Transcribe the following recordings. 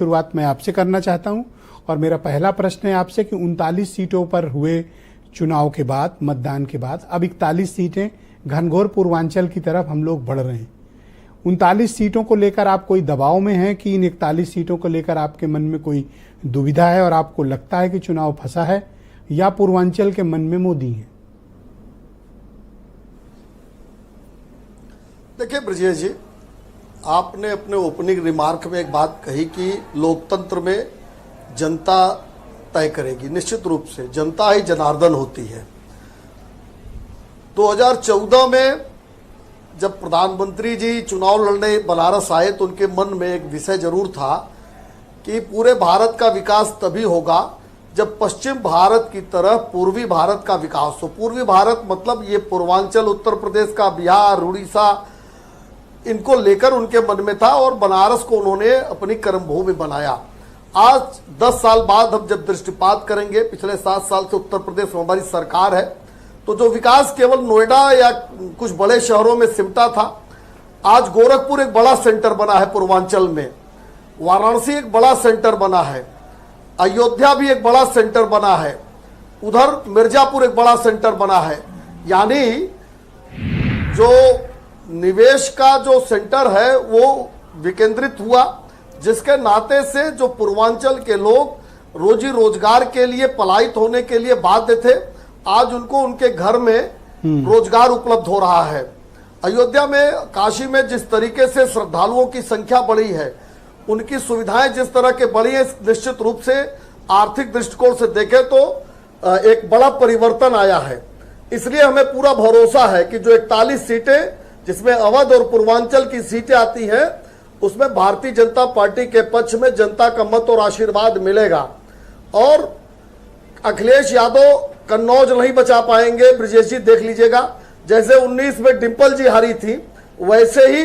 शुरुआत मैं आपसे करना चाहता हूं और मेरा पहला प्रश्न है आपसे कि 39 सीटों पर हुए चुनाव के बाद, मतदान के बाद अब 41 सीटें घनघोर पूर्वांचल की तरफ हम लोग बढ़ रहे हैं। 39 सीटों को लेकर आप कोई दबाव में हैं कि इन 41 सीटों को लेकर आपके मन में कोई दुविधा है और आपको लगता है कि चुनाव फंसा है, या पूर्वांचल के मन में मोदी हैं? देखिए ब्रजेश जी, आपने अपने ओपनिंग रिमार्क में एक बात कही कि लोकतंत्र में जनता तय करेगी। निश्चित रूप से जनता ही जनार्दन होती है। 2014 में जब प्रधानमंत्री जी चुनाव लड़ने बनारस आए तो उनके मन में एक विषय जरूर था कि पूरे भारत का विकास तभी होगा जब पश्चिम भारत की तरफ पूर्वी भारत का विकास हो। पूर्वी भारत मतलब ये पूर्वांचल, उत्तर प्रदेश का, बिहार, उड़ीसा, इनको लेकर उनके मन में था और बनारस को उन्होंने अपनी कर्मभूमि बनाया। आज 10 साल बाद हम जब दृष्टिपात करेंगे, पिछले 7 साल से उत्तर प्रदेश में हमारी सरकार है, तो जो विकास केवल नोएडा या कुछ बड़े शहरों में सिमटा था, आज गोरखपुर एक बड़ा सेंटर बना है पूर्वांचल में, वाराणसी एक बड़ा सेंटर बना है, अयोध्या भी एक बड़ा सेंटर बना है, उधर मिर्जापुर एक बड़ा सेंटर बना है। यानी जो निवेश का जो सेंटर है वो विकेंद्रित हुआ, जिसके नाते से जो पूर्वांचल के लोग रोजी रोजगार के लिए पलायित होने के लिए बाध्य थे, आज उनको उनके घर में रोजगार उपलब्ध हो रहा है। अयोध्या में, काशी में जिस तरीके से श्रद्धालुओं की संख्या बढ़ी है, उनकी सुविधाएं जिस तरह के बढ़ी है, निश्चित रूप से आर्थिक दृष्टिकोण से देखें तो एक बड़ा परिवर्तन आया है। इसलिए हमें पूरा भरोसा है कि जो 41 सीटें जिसमें अवध और पूर्वांचल की सीटें आती हैं, उसमें भारतीय जनता पार्टी के पक्ष में जनता का मत और आशीर्वाद मिलेगा। और अखिलेश यादव कन्नौज नहीं बचा पाएंगे। ब्रजेश जी देख लीजिएगा, जैसे 19 में डिंपल जी हारी थी, वैसे ही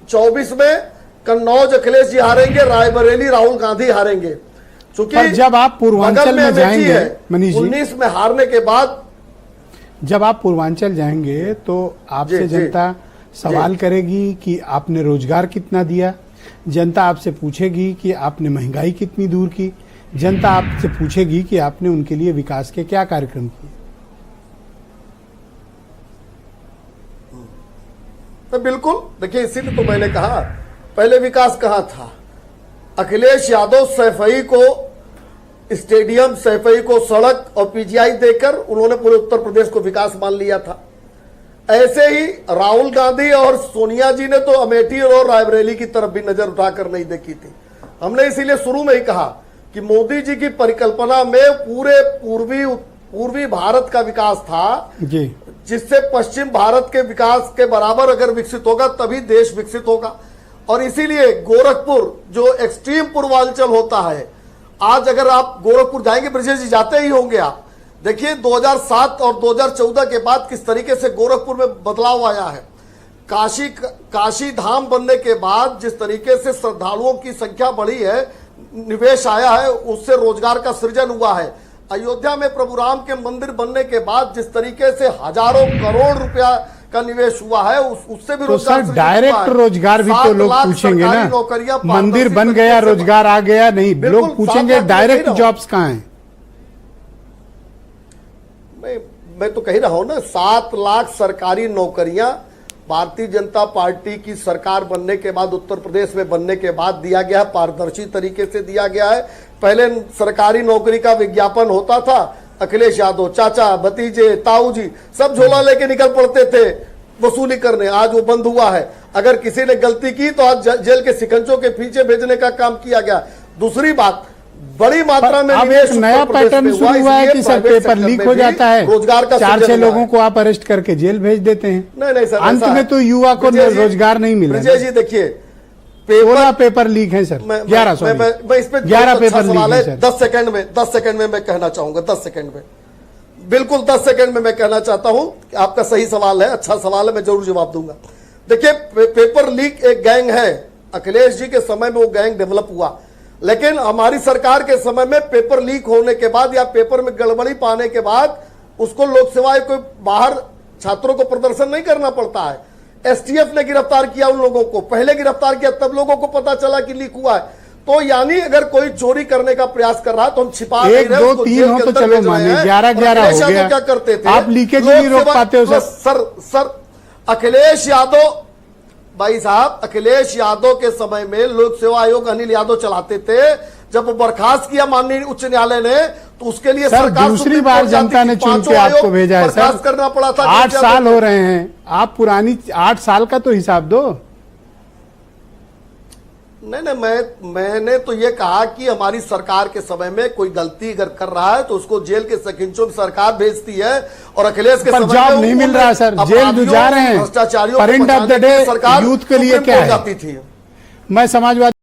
24 में कन्नौज अखिलेश जी हारेंगे, रायबरेली राहुल गांधी हारेंगे। क्योंकि जब आप पूर्वांचल में जाएंगे मनीष जी, 19 में हारने के बाद जब आप पूर्वांचल जाएंगे तो आपसे जनता सवाल करेगी कि आपने रोजगार कितना दिया, जनता आपसे पूछेगी कि आपने महंगाई कितनी दूर की, जनता आपसे पूछेगी कि आपने उनके लिए विकास के क्या कार्यक्रम किए। तो बिल्कुल देखिए, इसीलिए तो मैंने कहा पहले विकास कहाँ था। अखिलेश यादव सैफई को स्टेडियम, सैफई को सड़क और पीजीआई देकर उन्होंने पूरे उत्तर प्रदेश को विकास मान लिया था। ऐसे ही राहुल गांधी और सोनिया जी ने तो अमेठी और रायबरेली की तरफ भी नजर उठाकर नहीं देखी थी। हमने इसीलिए शुरू में ही कहा कि मोदी जी की परिकल्पना में पूरे पूर्वी भारत का विकास था, जिससे पश्चिम भारत के विकास के बराबर अगर विकसित होगा तभी देश विकसित होगा। और इसीलिए गोरखपुर जो एक्सट्रीम पूर्वांचल होता है, आज अगर आप गोरखपुर जाएंगे, ब्रजेश जी जाते ही होंगे आप, देखिए 2007 और 2014 के बाद किस तरीके से गोरखपुर में बदलाव आया है। काशी धाम बनने के बाद जिस तरीके से श्रद्धालुओं की संख्या बढ़ी है, निवेश आया है, उससे रोजगार का सृजन हुआ है। अयोध्या में प्रभु राम के मंदिर बनने के बाद जिस तरीके से हजारों करोड़ रुपया का निवेश हुआ है, उससे भी रोजगार, डायरेक्ट रोजगार भी तो लोग पूछेंगे ना, मंदिर बन गया, रोजगार आ गया, नहीं, लोग पूछेंगे डायरेक्ट जॉब्स कहाँ हैं। मैं तो कह रहा हूं ना, 7 लाख सरकारी नौकरियां भारतीय जनता पार्टी की सरकार बनने के बाद, उत्तर प्रदेश में बनने के बाद दिया गया है, पारदर्शी तरीके से दिया गया है। पहले सरकारी नौकरी का विज्ञापन होता था, अखिलेश यादव चाचा, भतीजे, ताऊ जी सब झोला लेके निकल पड़ते थे वसूली करने। आज वो बंद हुआ है। अगर किसी ने गलती की तो आज जेल के सिकंजों के पीछे भेजने का काम किया गया। दूसरी बात, बड़ी मात्रा में निवेश, नया पैटर्न शुरू हुआ है कि सर पेपर लीक हो जाता है, रोजगार का 4-6 लोगों को आप अरेस्ट करके जेल भेज देते हैं। नहीं सर, अंत में तो युवा को रोजगार नहीं मिला। विजय जी देखिए, पेपर लीक है सर, 11 पेपर लीक है सर। 10 सेकंड में मैं कहना चाहूंगा, 10 सेकंड में, बिल्कुल 10 सेकंड में मैं कहना चाहता हूं। आपका सही सवाल है, अच्छा सवाल है, मैं जरूर जवाब दूंगा। देखिए, पेपर लीक एक गैंग है। अखिलेश जी के समय में वो गैंग डेवलप हुआ, लेकिन हमारी सरकार के समय में पेपर लीक होने के बाद या पेपर में गड़बड़ी पाने के बाद उसको लोक सेवाएं कोई बाहर छात्रों को प्रदर्शन नहीं करना पड़ता है। एसटीएफ ने गिरफ्तार किया उन लोगों को, पहले गिरफ्तार किया, तब लोगों को पता चला कि लीक हुआ है। तो यानी अगर कोई चोरी करने का प्रयास कर रहा है तो हम छिपा नहीं एक रहे, दो उसको तीन जेल हो के तो अंदर चलो भेज रहे माने, हैं। 11-11 और अखिलेश हो गया। यादव क्या करते थे, आप लीकेज ही नहीं रोक पाते हो सर। अखिलेश यादव भाई साहब, अखिलेश यादव के समय में लोक सेवा आयोग अनिल यादव चलाते थे। जब वो बर्खास्त किया माननीय उच्च न्यायालय ने, तो उसके लिए सर सरकार दूसरी सुप्रीम बार कोर्ट जाती जनता ने थी, चुन पांचों के आपको आयोग भेजा है बर्खास्त सर। करना पड़ा था। 8 साल हो रहे हैं, आप पुरानी 8 साल का तो हिसाब दो। नहीं, मैंने तो ये कहा कि हमारी सरकार के समय में कोई गलती अगर कर रहा है तो उसको जेल के सकिंचों में सरकार भेजती है। और अखिलेश के पर समय जॉब में नहीं मिल रहा है सर, जेल जो जा रहे हैं, भ्रष्टाचारियों पर एंड ऑफ द डे सरकार यूथ के लिए सुप्रीम क्या कोर्ट है? जाती थी। मैं समाजवादी